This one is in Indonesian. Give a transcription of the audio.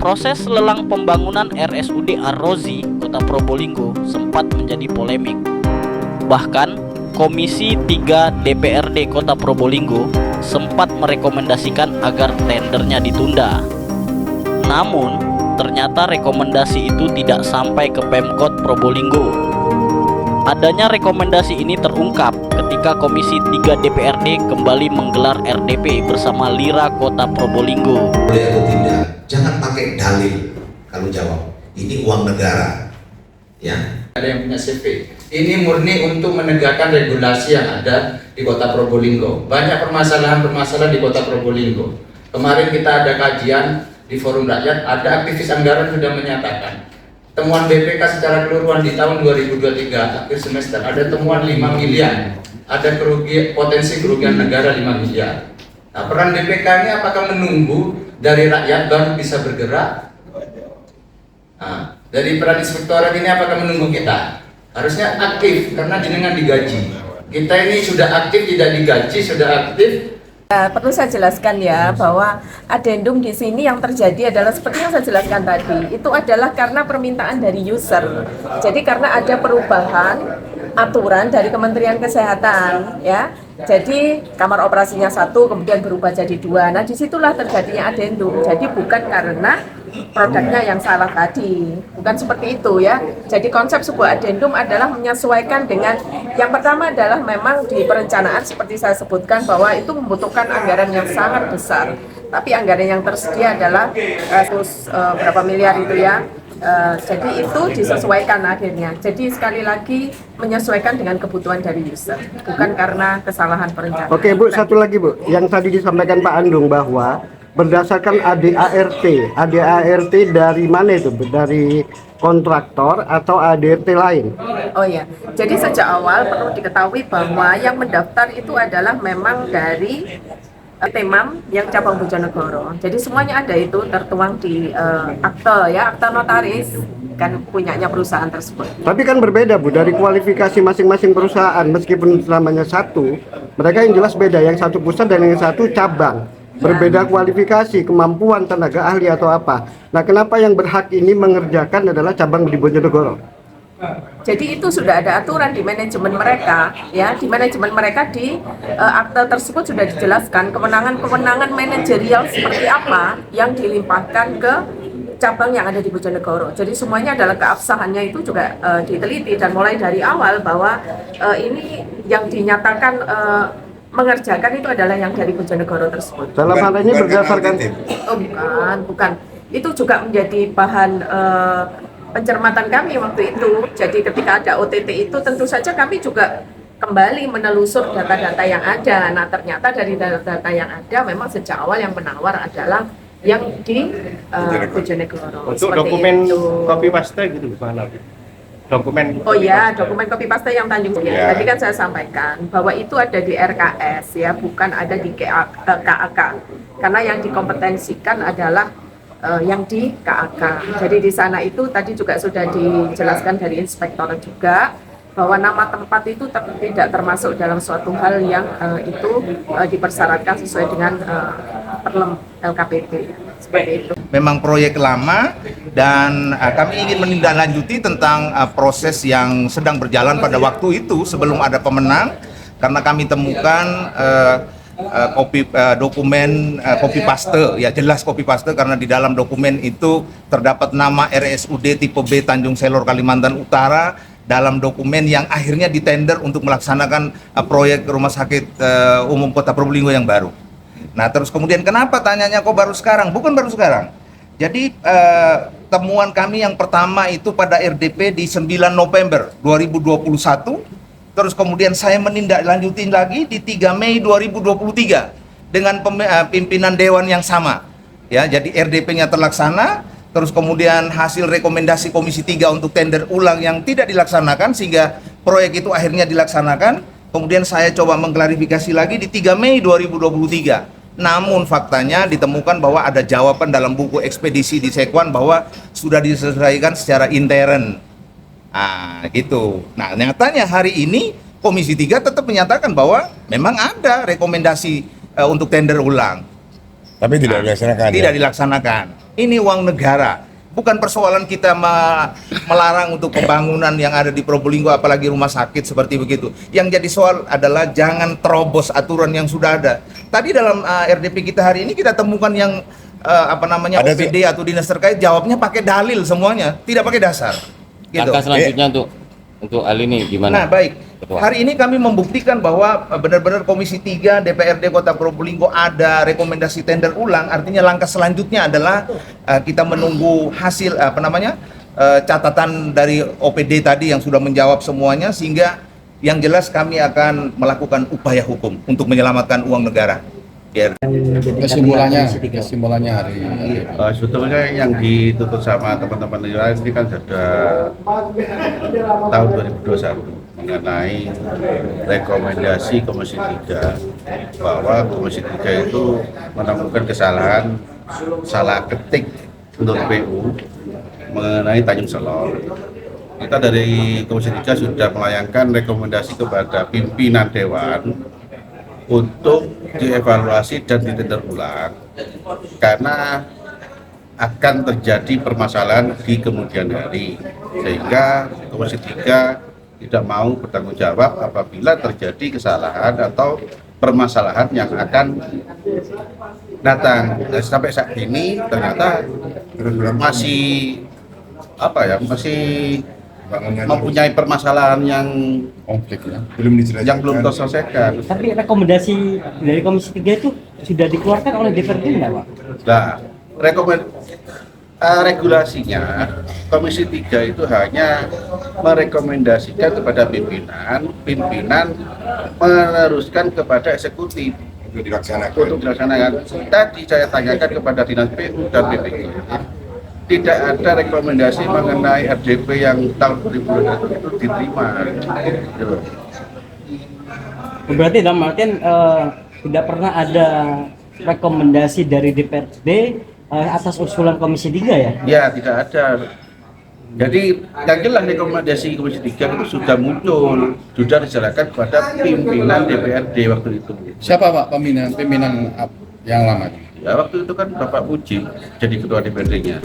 Proses lelang pembangunan RSUD Ar-Rozi, Kota Probolinggo sempat menjadi polemik. Bahkan, Komisi 3 DPRD Kota Probolinggo sempat merekomendasikan agar tendernya ditunda. Namun, ternyata rekomendasi itu tidak sampai ke Pemkot Probolinggo. Adanya rekomendasi ini terungkap ketika Komisi 3 DPRD kembali menggelar RDP bersama Lira Kota Probolinggo. Boleh atau tidak, jangan pakai dalil kalau jawab. Ini uang negara, ya. Ada yang punya CV. Ini murni untuk menegakkan regulasi yang ada di Kota Probolinggo. Banyak permasalahan-permasalahan di Kota Probolinggo. Kemarin kita ada kajian di Forum Rakyat, ada aktivis anggaran sudah menyatakan temuan BPK secara keseluruhan di tahun 2023 akhir semester ada temuan 5 miliar, ada potensi kerugian negara 5 miliar. Nah, peran BPK ini apakah menunggu dari rakyat baru bisa bergerak? Nah, dari peran inspektorat ini apakah menunggu kita? Harusnya aktif karena jenengan digaji. Kita ini sudah aktif, tidak digaji, sudah aktif. Perlu saya jelaskan ya bahwa adendum di sini yang terjadi adalah seperti yang saya jelaskan tadi, itu adalah karena permintaan dari user. Jadi karena ada perubahan aturan dari Kementerian Kesehatan, ya. Jadi kamar operasinya 1 kemudian berubah jadi 2. Nah, disitulah terjadinya adendum. Jadi bukan karena produknya yang salah tadi, bukan seperti itu ya. Jadi konsep sebuah adendum adalah menyesuaikan dengan yang pertama adalah memang di perencanaan seperti saya sebutkan bahwa itu membutuhkan anggaran yang sangat besar. Tapi anggaran yang tersedia adalah berapa miliar itu ya. Jadi itu disesuaikan akhirnya. Jadi sekali lagi menyesuaikan dengan kebutuhan dari user, bukan karena kesalahan perencanaan. Oke Bu, satu lagi Bu, yang tadi disampaikan Pak Andung bahwa berdasarkan ADART dari mana itu? Dari kontraktor atau ADART lain? Oh ya, jadi sejak awal perlu diketahui bahwa yang mendaftar itu adalah memang dari Temam yang cabang Bojonegoro. Jadi semuanya ada itu tertuang di akte ya, akte notaris kan punyanya perusahaan tersebut. Tapi kan berbeda Bu, dari kualifikasi masing-masing perusahaan meskipun namanya satu, mereka yang jelas beda, yang satu pusat dan yang satu cabang. Berbeda kualifikasi, kemampuan, tenaga ahli atau apa. Nah, kenapa yang berhak ini mengerjakan adalah cabang di Bojonegoro? Jadi itu sudah ada aturan di manajemen mereka, ya di manajemen mereka di akte tersebut sudah dijelaskan kewenangan manajerial seperti apa yang dilimpahkan ke cabang yang ada di Bojonegoro. Jadi semuanya adalah keabsahannya itu juga diteliti dan mulai dari awal bahwa ini yang dinyatakan mengerjakan itu adalah yang dari Bojonegoro tersebut. Dalam hal ini berdasarkan bukan. Itu juga menjadi bahan pencermatan kami waktu itu. Jadi ketika ada OTT itu tentu saja kami juga kembali menelusur data-data yang ada. Nah, ternyata dari data-data yang ada memang sejak awal yang menawar adalah yang di Bojonegoro. Untuk dokumen copy paste gitu gimana? Dokumen dokumen copy paste yang Tanjung Jaya. Tadi kan saya sampaikan bahwa itu ada di RKS ya, bukan ada di KAK. Karena yang dikompetensikan adalah yang di KAK. Jadi di sana itu tadi juga sudah dijelaskan dari inspektor juga bahwa nama tempat itu tidak termasuk dalam suatu hal yang itu dipersyaratkan sesuai dengan Perlem LKPP. Seperti itu. Memang proyek lama dan kami ingin menindaklanjuti tentang proses yang sedang berjalan pada waktu itu sebelum ada pemenang, karena kami temukan dokumen copy paste, ya jelas copy paste karena di dalam dokumen itu terdapat nama RSUD tipe B Tanjung Selor Kalimantan Utara dalam dokumen yang akhirnya ditender untuk melaksanakan proyek rumah sakit umum Kota Probolinggo yang baru. Nah, terus kemudian kenapa tanyanya kok baru sekarang? Bukan baru sekarang. Jadi temuan kami yang pertama itu pada RDP di 9 November 2021. Terus kemudian saya menindaklanjuti lagi di 3 Mei 2023 dengan pimpinan dewan yang sama. Ya, jadi RDP-nya terlaksana, terus kemudian hasil rekomendasi Komisi 3 untuk tender ulang yang tidak dilaksanakan sehingga proyek itu akhirnya dilaksanakan. Kemudian saya coba mengklarifikasi lagi di 3 Mei 2023. Namun faktanya ditemukan bahwa ada jawaban dalam buku ekspedisi di Sekwan bahwa sudah diselesaikan secara intern. Nah, gitu. Nah, nyatanya hari ini Komisi 3 tetap menyatakan bahwa memang ada rekomendasi untuk tender ulang. Tapi tidak dilaksanakan. Tidak ya? dilaksanakan. Ini uang negara. Bukan persoalan kita melarang untuk pembangunan yang ada di Probolinggo, apalagi rumah sakit seperti begitu. Yang jadi soal adalah jangan terobos aturan yang sudah ada. Tadi dalam RDP kita hari ini kita temukan yang Ada OPD atau dinas terkait jawabnya pakai dalil semuanya, tidak pakai dasar. Gitu. Langkah selanjutnya untuk hal ini gimana? Nah, baik. Ketua? Hari ini kami membuktikan bahwa benar-benar Komisi 3 DPRD Kota Probolinggo ada rekomendasi tender ulang. Artinya langkah selanjutnya adalah kita menunggu hasil catatan dari OPD tadi yang sudah menjawab semuanya, sehingga yang jelas kami akan melakukan upaya hukum untuk menyelamatkan uang negara. Kesimpulannya hari ini. Sebetulnya yang dituntut sama teman-teman ini kan sudah tahun 2021 mengenai rekomendasi Komisi 3 bahwa Komisi 3 itu menemukan kesalahan salah ketik untuk PU mengenai Tanjung Selor. Kita dari Komisi 3 sudah melayangkan rekomendasi kepada pimpinan Dewan untuk dievaluasi dan ditender ulang karena akan terjadi permasalahan di kemudian hari, sehingga Komisi 3 tidak mau bertanggung jawab apabila terjadi kesalahan atau permasalahan yang akan datang. Dan sampai saat ini ternyata masih mempunyai permasalahan yang Konflik ya, belum dijelaskan. yang belum terselesaikan. Tapi rekomendasi dari Komisi 3 itu sudah dikeluarkan oleh DPRD enggak, Pak? Nah, regulasinya Komisi 3 itu hanya merekomendasikan kepada pimpinan meneruskan kepada eksekutif Untuk dilaksanakan. untuk dilaksanakan. Tadi saya tanyakan kepada Dinas PU dan BPK, tidak ada rekomendasi mengenai RDP yang tahun 2020 itu diterima. Gitu. Berarti dalam artian tidak pernah ada rekomendasi dari DPRD atas usulan Komisi 3 ya? Ya, tidak ada. Jadi yang jelas rekomendasi Komisi 3 itu sudah muncul, sudah diserahkan kepada pimpinan DPRD waktu itu. Siapa Pak pimpinan yang lama? Ya, waktu itu kan Bapak Puji jadi ketua DPRD-nya.